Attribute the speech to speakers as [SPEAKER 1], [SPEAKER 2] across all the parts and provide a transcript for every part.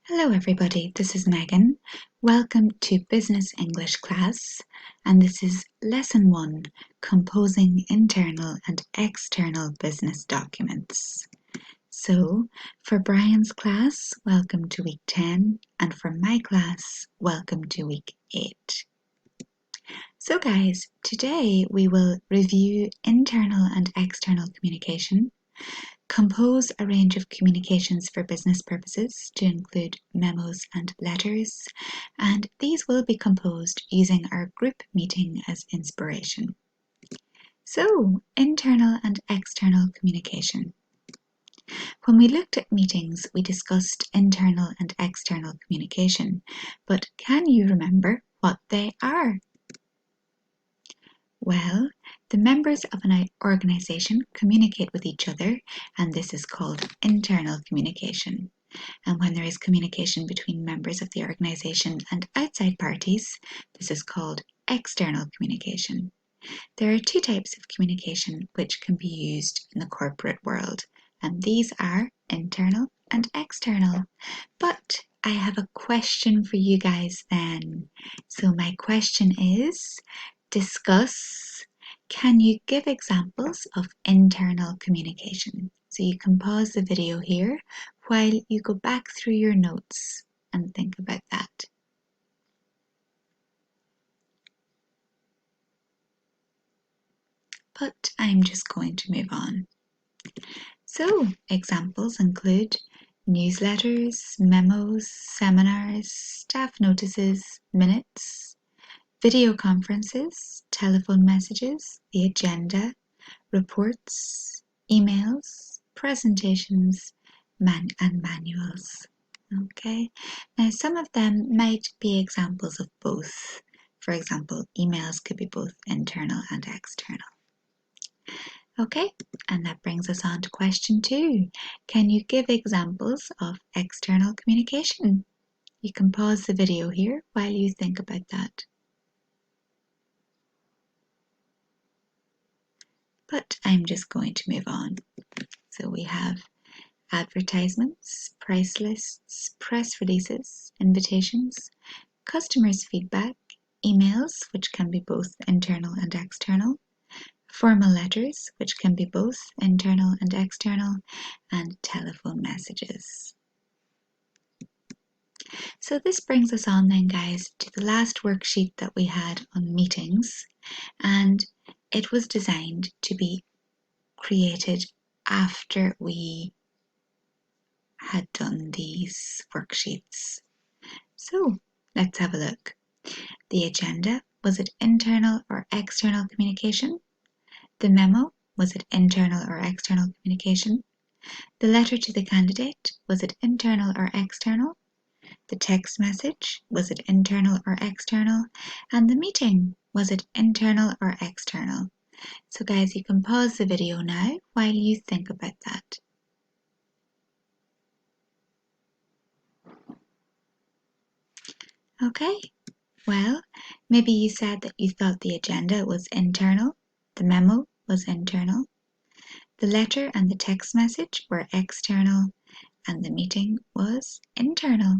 [SPEAKER 1] Hello everybody, this is Megan. Welcome to Business English class, and this is Lesson 1, Composing Internal and External Business Documents. So, for Brian's class, welcome to week 10, and for my class, welcome to week 8. So guys, today we will review internal and external communication, compose a range of communications for business purposes to include memos and letters, and these will be composed using our group meeting as inspiration. So, internal and external communication. When we looked at meetings, we discussed internal and external communication, but can you remember what they are? Well, the members of an organisation communicate with each other, and this is called internal communication. And when there is communication between members of the organisation and outside parties, this is called external communication. There are two types of communication which can be used in the corporate world, and these are internal and external. But I have a question for you guys then. So my question is, discuss. Can you give examples of internal communication? So you can pause the video here while you go back through your notes and think about that. But I'm just going to move on. So examples include newsletters, memos, seminars, staff notices, minutes, video conferences, telephone messages, the agenda, reports, emails, presentations, and manuals. Okay, now some of them might be examples of both. For example, emails could be both internal and external. Okay, and that brings us on to question 2. Can you give examples of external communication? You can pause the video here while you think about that. But I'm just going to move on. So we have advertisements, price lists, press releases, invitations, customers' feedback, emails, which can be both internal and external, formal letters, which can be both internal and external, and telephone messages. So this brings us on then, guys, to the last worksheet that we had on meetings, and it was designed to be created after we had done these worksheets. So let's have a look. The agenda, was it internal or external communication? The memo, was it internal or external communication? The letter to the candidate, was it internal or external? The text message, was it internal or external? And the meeting, was it internal or external? So guys, you can pause the video now while you think about that. Okay, well, maybe you said that you thought the agenda was internal, the memo was internal, the letter and the text message were external, and the meeting was internal.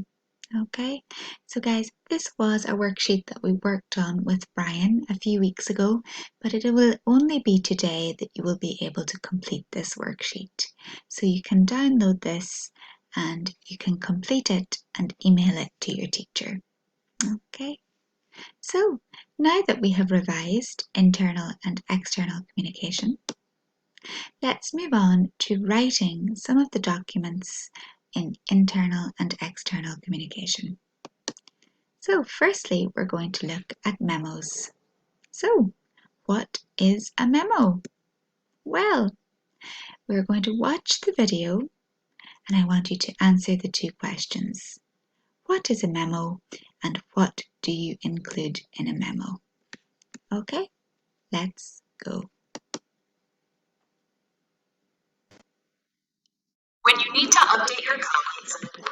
[SPEAKER 1] Okay, so guys, this was a worksheet that we worked on with Brian a few weeks ago, but it will only be today that you will be able to complete this worksheet. So you can download this and you can complete it and email it to your teacher. Okay, so now that we have revised internal and external communication, let's move on to writing some of the documents in internal and external communication. So firstly, we're going to look at memos. So what is a memo? Well, we're going to watch the video and I want you to answer the two questions. What is a memo and what do you include in a memo? Okay, let's go.
[SPEAKER 2] When you need to update your colleagues,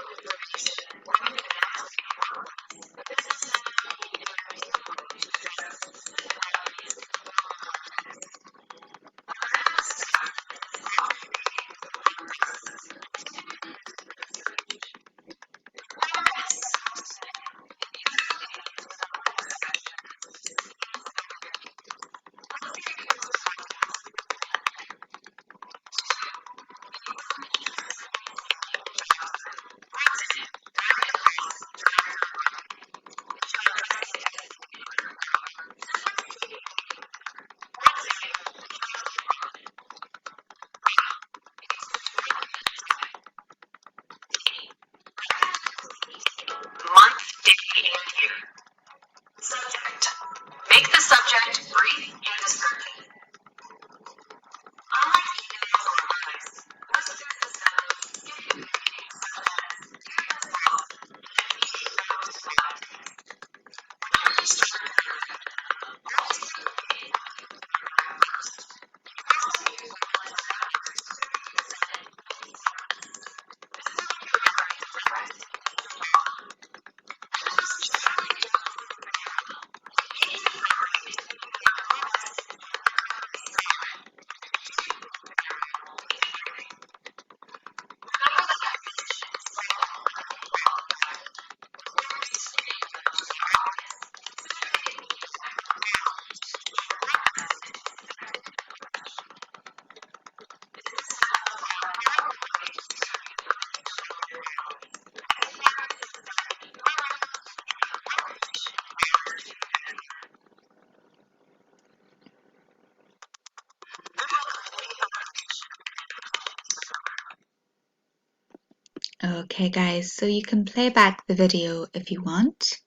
[SPEAKER 1] Okay guys, so you can play back the video if you want,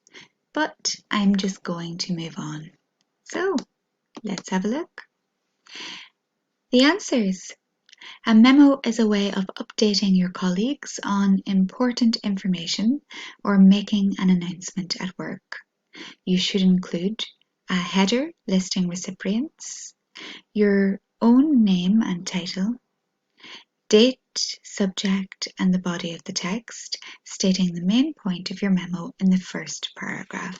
[SPEAKER 1] but I'm just going to move on. So let's have a look. The answers. A memo is a way of updating your colleagues on important information or making an announcement at work. You should include a header listing recipients, your own name and title, date, subject, and the body of the text, stating the main point of your memo in the first paragraph.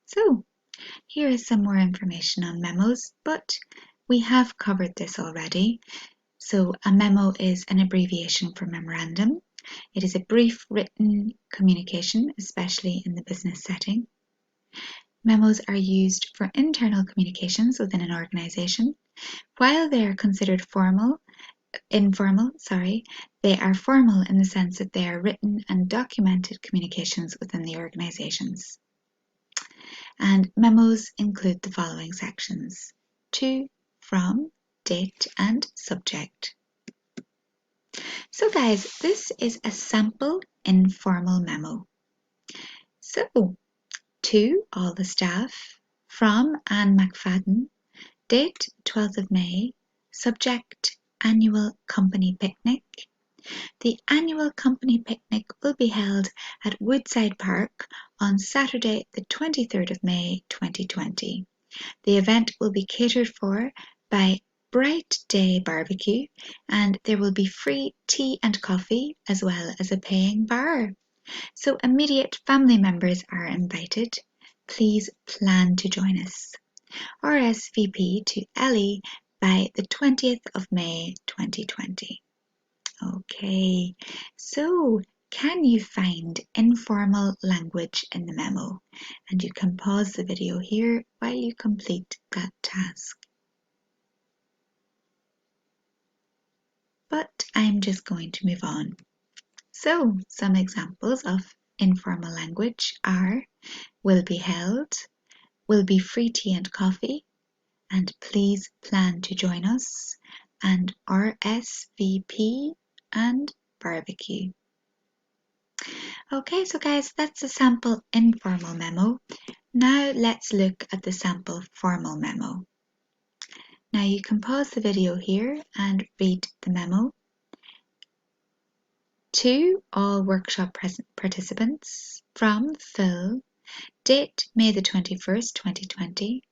[SPEAKER 1] So, here is some more information on memos, but we have covered this already. So, a memo is an abbreviation for memorandum. It is a brief written communication, especially in the business setting. Memos are used for internal communications within an organization. While they are considered informal, they are formal in the sense that they are written and documented communications within the organizations. And memos include the following sections: to, from, date, and subject. So guys, this is a sample informal memo. So, to all the staff, from Anne McFadden, date 12th of May, subject annual company picnic. The annual company picnic will be held at Woodside Park on Saturday the 23rd of May 2020. The event will be catered for by Bright Day Barbecue, and there will be free tea and coffee as well as a paying bar. So immediate family members are invited. Please plan to join us. RSVP to Ellie by the 20th of May 2020. Okay, so can you find informal language in the memo? And you can pause the video here while you complete that task. But I'm just going to move on. So, some examples of informal language are will be held, will be free tea and coffee, and please plan to join us, and RSVP and barbecue. Okay, so guys, that's a sample informal memo. Now let's look at the sample formal memo. Now you can pause the video here and read the memo. To all workshop participants, from Phil, date May the 21st, 2020,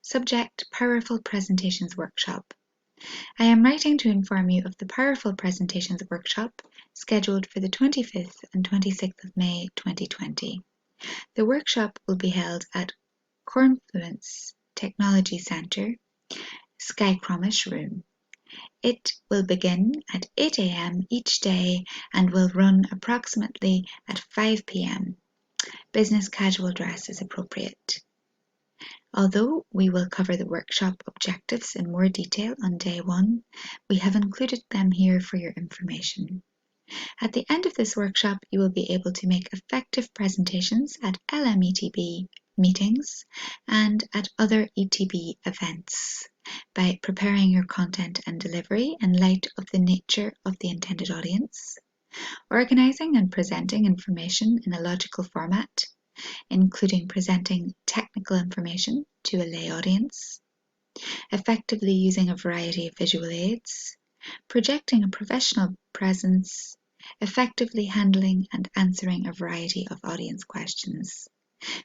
[SPEAKER 1] subject Powerful Presentations Workshop. I am writing to inform you of the Powerful Presentations Workshop scheduled for the 25th and 26th of May 2020. The workshop will be held at Confluence Technology Centre, Skycromish Room. It will begin at 8 a.m. each day and will run approximately at 5 p.m. Business casual dress is appropriate. Although we will cover the workshop objectives in more detail on day 1, we have included them here for your information. At the end of this workshop, you will be able to make effective presentations at LMETB meetings and at other ETB events by preparing your content and delivery in light of the nature of the intended audience, organizing and presenting information in a logical format, including presenting technical information to a lay audience, effectively using a variety of visual aids, projecting a professional presence, effectively handling and answering a variety of audience questions.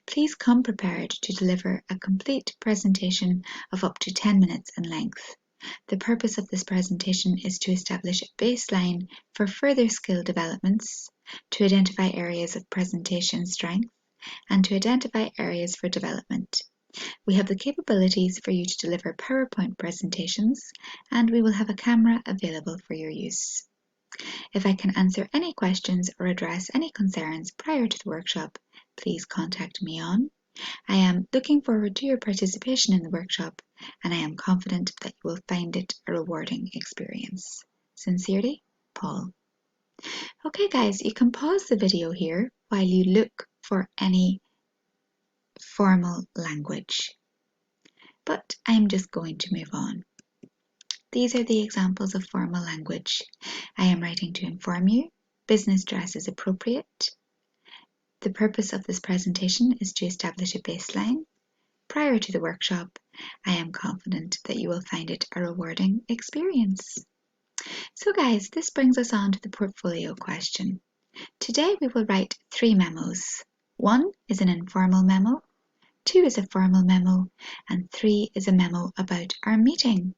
[SPEAKER 1] Please come prepared to deliver a complete presentation of up to 10 minutes in length. The purpose of this presentation is to establish a baseline for further skill developments, to identify areas of presentation strength, and to identify areas for development. We have the capabilities for you to deliver PowerPoint presentations, and we will have a camera available for your use. If I can answer any questions or address any concerns prior to the workshop, please contact me on. I am looking forward to your participation in the workshop, and I am confident that you will find it a rewarding experience. Sincerely, Paul. Okay guys, you can pause the video here while you look for any formal language. But I'm just going to move on. These are the examples of formal language. I am writing to inform you. business dress is appropriate. The purpose of this presentation is to establish a baseline. Prior to the workshop, I am confident that you will find it a rewarding experience. So guys, this brings us on to the portfolio question. Today we will write 3 memos. 1 is an informal memo, 2 is a formal memo, and 3 is a memo about our meeting.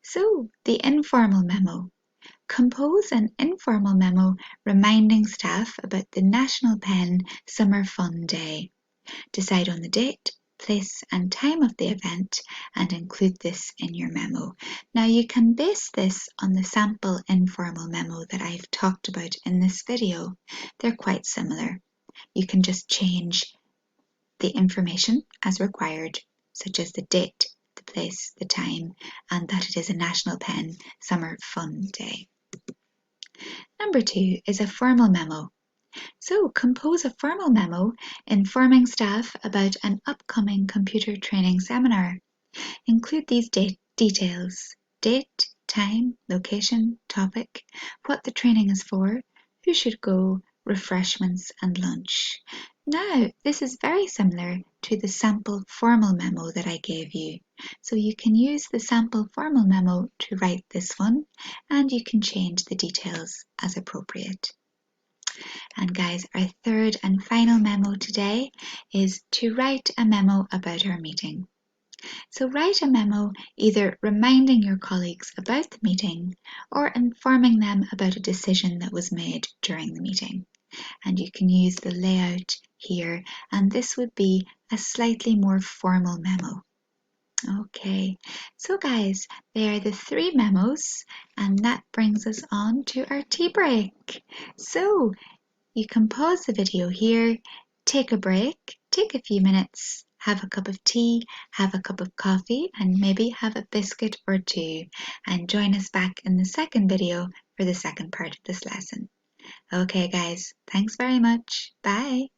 [SPEAKER 1] So, the informal memo. Compose an informal memo reminding staff about the National Pen Summer Fun Day. Decide on the date, place and time of the event and include this in your memo. Now you can base this on the sample informal memo that I've talked about in this video. They're quite similar. You can just change the information as required, such as the date, the place, the time, and that it is a National Pen Summer Fun Day. Number 2 is a formal memo. So compose a formal memo informing staff about an upcoming computer training seminar. Include these details: date, time, location, topic, what the training is for, who should go, refreshments and lunch. Now, this is very similar to the sample formal memo that I gave you. So you can use the sample formal memo to write this one, and you can change the details as appropriate. And guys, our third and final memo today is to write a memo about our meeting. So write a memo either reminding your colleagues about the meeting or informing them about a decision that was made during the meeting. And you can use the layout here, and this would be a slightly more formal memo. Okay, so guys, they are the 3 memos, and that brings us on to our tea break. So you can pause the video here, take a break, take a few minutes, have a cup of tea, have a cup of coffee, and maybe have a biscuit or 2, and join us back in the second video for the second part of this lesson. Okay guys, thanks very much. Bye.